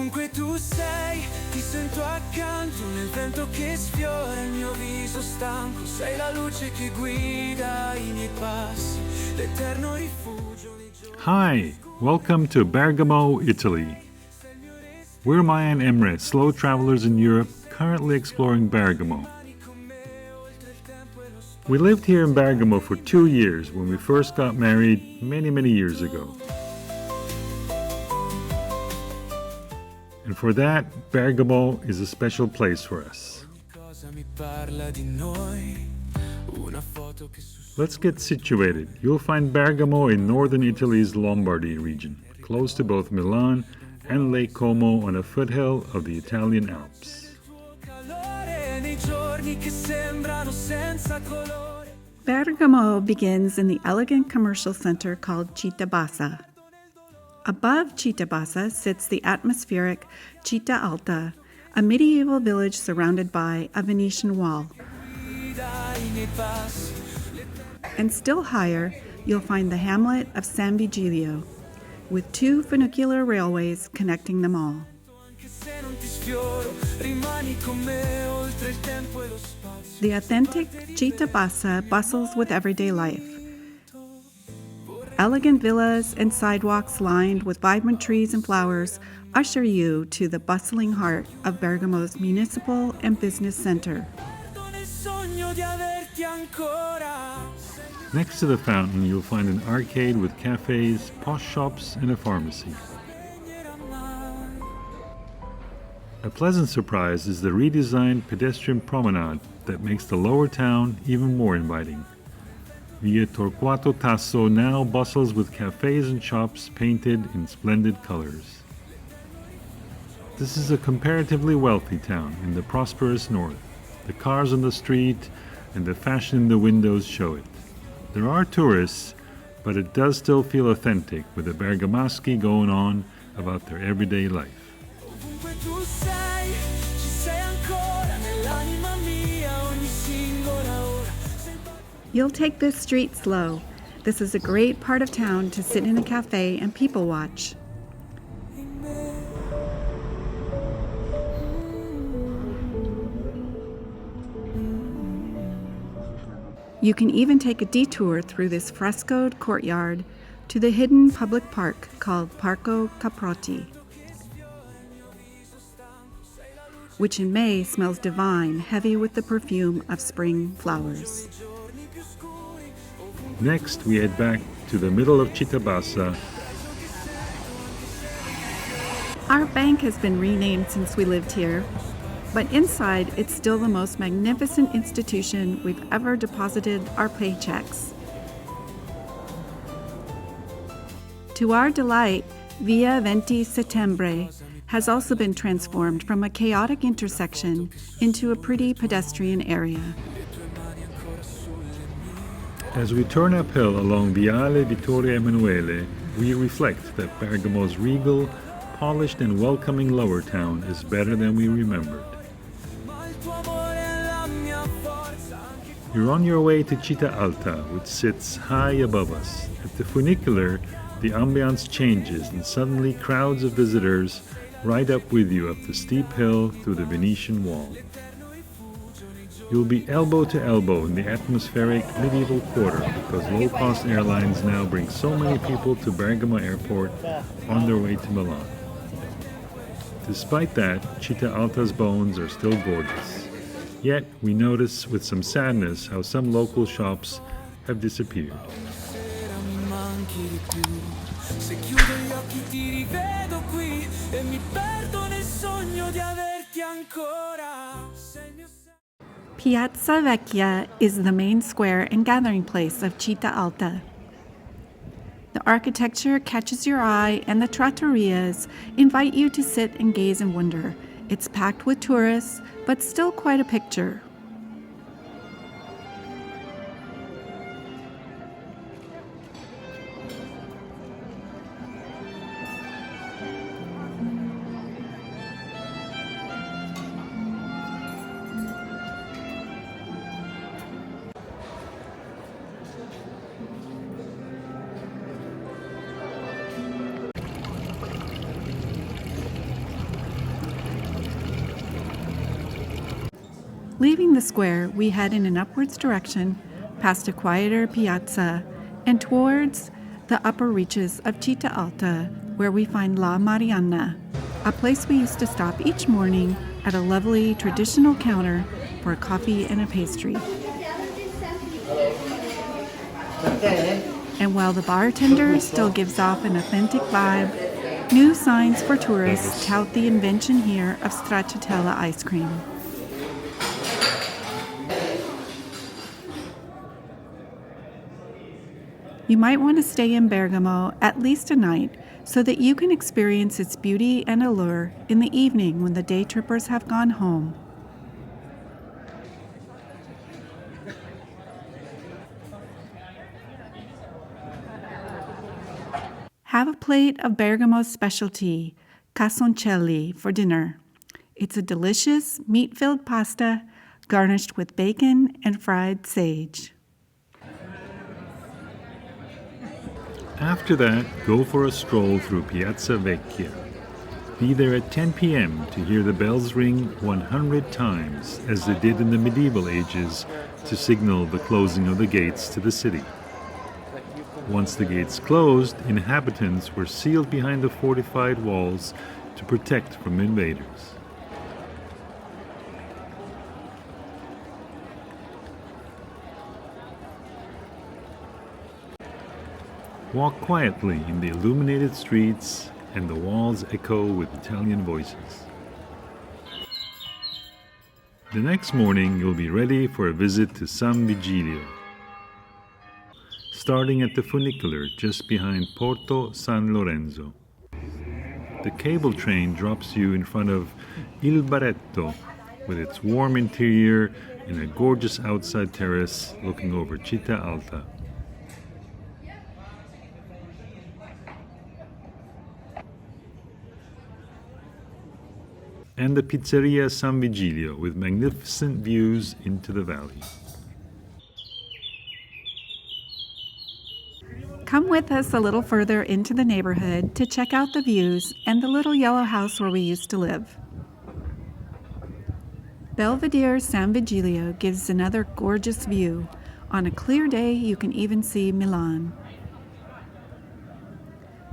Ovunque tu sei, ti sento accanto nel vento che sfiora il mio viso stanco. Sei la luce che guida I miei passi, l'eterno rifugio nei giorni. Hi, welcome to Bergamo, Italy. We're Maya and Emre, slow travelers in Europe, currently exploring Bergamo. We lived here in Bergamo for 2 years when we first got married many years ago. And for that, Bergamo is a special place for us. Let's get situated. You'll find Bergamo in northern Italy's Lombardy region, close to both Milan and Lake Como on a foothill of the Italian Alps. Bergamo begins in the elegant commercial center called Citta Bassa. Above Citta Bassa sits the atmospheric Citta Alta, a medieval village surrounded by a Venetian wall. And still higher, you'll find the hamlet of San Vigilio, with 2 funicular railways connecting them all. The authentic Citta Bassa bustles with everyday life. Elegant villas and sidewalks lined with vibrant trees and flowers usher you to the bustling heart of Bergamo's municipal and business center. Next to the fountain, you'll find an arcade with cafes, posh shops, and a pharmacy. A pleasant surprise is the redesigned pedestrian promenade that makes the lower town even more inviting. Via Torquato Tasso now bustles with cafes and shops painted in splendid colors. This is a comparatively wealthy town in the prosperous north. The cars on the street and the fashion in the windows show it. There are tourists, but it does still feel authentic with the Bergamaschi going on about their everyday life. You'll take this street slow. This is a great part of town to sit in a cafe and people watch. You can even take a detour through this frescoed courtyard to the hidden public park called Parco Caprotti, which in May smells divine, heavy with the perfume of spring flowers. Next, we head back to the middle of Citta Bassa. Our bank has been renamed since we lived here, but inside it's still the most magnificent institution we've ever deposited our paychecks. To our delight, Via 20 Settembre has also been transformed from a chaotic intersection into a pretty pedestrian area. As we turn uphill along Viale Vittorio Emanuele, we reflect that Bergamo's regal, polished and welcoming lower town is better than we remembered. You're on your way to Citta Alta, which sits high above us. At the funicular, the ambiance changes and suddenly crowds of visitors ride up with you up the steep hill through the Venetian wall. You'll be elbow to elbow in the atmospheric medieval quarter because low-cost airlines now bring so many people to Bergamo Airport on their way to Milan. Despite that, Citta Alta's bones are still gorgeous. Yet, we notice with some sadness how some local shops have disappeared. Piazza Vecchia is the main square and gathering place of Citta Alta. The architecture catches your eye and the trattorias invite you to sit and gaze and wonder. It's packed with tourists, but still quite a picture. Leaving the square, we head in an upwards direction, past a quieter piazza, and towards the upper reaches of Citta Alta, where we find La Marianna, a place we used to stop each morning at a lovely traditional counter for a coffee and a pastry. And while the bartender still gives off an authentic vibe, new signs for tourists tout the invention here of stracciatella ice cream. You might want to stay in Bergamo at least a night so that you can experience its beauty and allure in the evening when the day trippers have gone home. Have a plate of Bergamo's specialty, casoncelli, for dinner. It's a delicious meat-filled pasta garnished with bacon and fried sage. After that, go for a stroll through Piazza Vecchia. Be there at 10 p.m. to hear the bells ring 100 times, as they did in the medieval ages, to signal the closing of the gates to the city. Once the gates closed, inhabitants were sealed behind the fortified walls to protect from invaders. Walk quietly in the illuminated streets, and the walls echo with Italian voices. The next morning, you'll be ready for a visit to San Vigilio, starting at the funicular just behind Porto San Lorenzo. The cable train drops you in front of Il Barretto, with its warm interior and a gorgeous outside terrace looking over Citta Alta. And the Pizzeria San Vigilio with magnificent views into the valley. Come with us a little further into the neighborhood to check out the views and the little yellow house where we used to live. Belvedere San Vigilio gives another gorgeous view. On a clear day, you can even see Milan.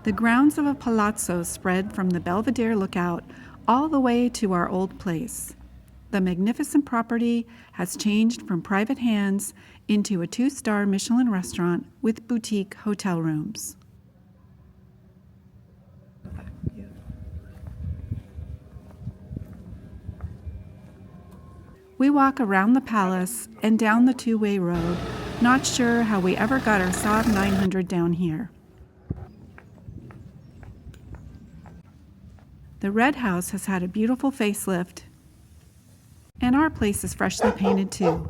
The grounds of a palazzo spread from the Belvedere lookout all the way to our old place. The magnificent property has changed from private hands into a 2-star Michelin restaurant with boutique hotel rooms. We walk around the palace and down the 2-way road, not sure how we ever got our Saab 900 down here. The red house has had a beautiful facelift, and our place is freshly painted too.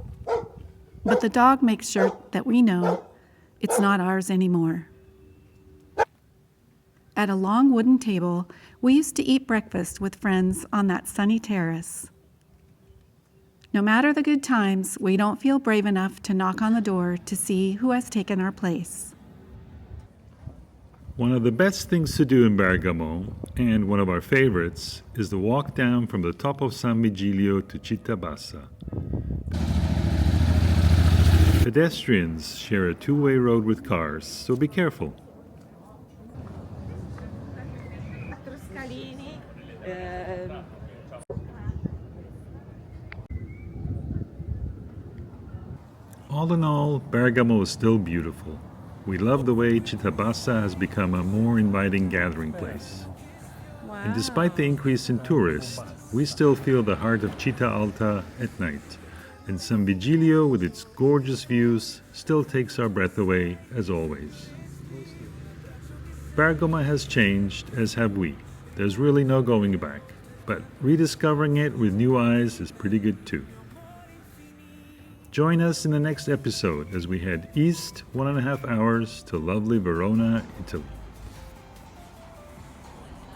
But the dog makes sure that we know it's not ours anymore. At a long wooden table, we used to eat breakfast with friends on that sunny terrace. No matter the good times, we don't feel brave enough to knock on the door to see who has taken our place. One of the best things to do in Bergamo, and one of our favorites, is the walk down from the top of San Vigilio to Citta Bassa. Pedestrians share a 2-way road with cars, so be careful. All in all, Bergamo is still beautiful. We love the way Citta Bassa has become a more inviting gathering place. Wow. And despite the increase in tourists, we still feel the heart of Citta Alta at night. And San Vigilio, with its gorgeous views, still takes our breath away, as always. Bergamo has changed, as have we. There's really no going back. But rediscovering it with new eyes is pretty good too. Join us in the next episode as we head east 1.5 hours to lovely Verona, Italy.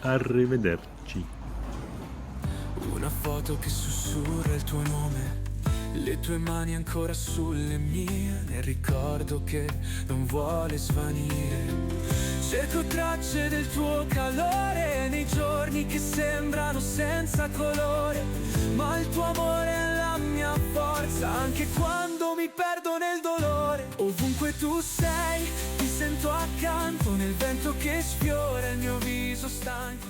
Arrivederci. Una foto che sussurra il tuo nome, le tue mani ancora sulle mie, nel ricordo che non vuole svanire. Cerco tracce del tuo calore nei giorni che sembrano senza colore, ma il tuo amore è la mia forza. Anche quando mi perdo nel dolore, ovunque tu sei, ti sento accanto nel vento che sfiora il mio viso stanco.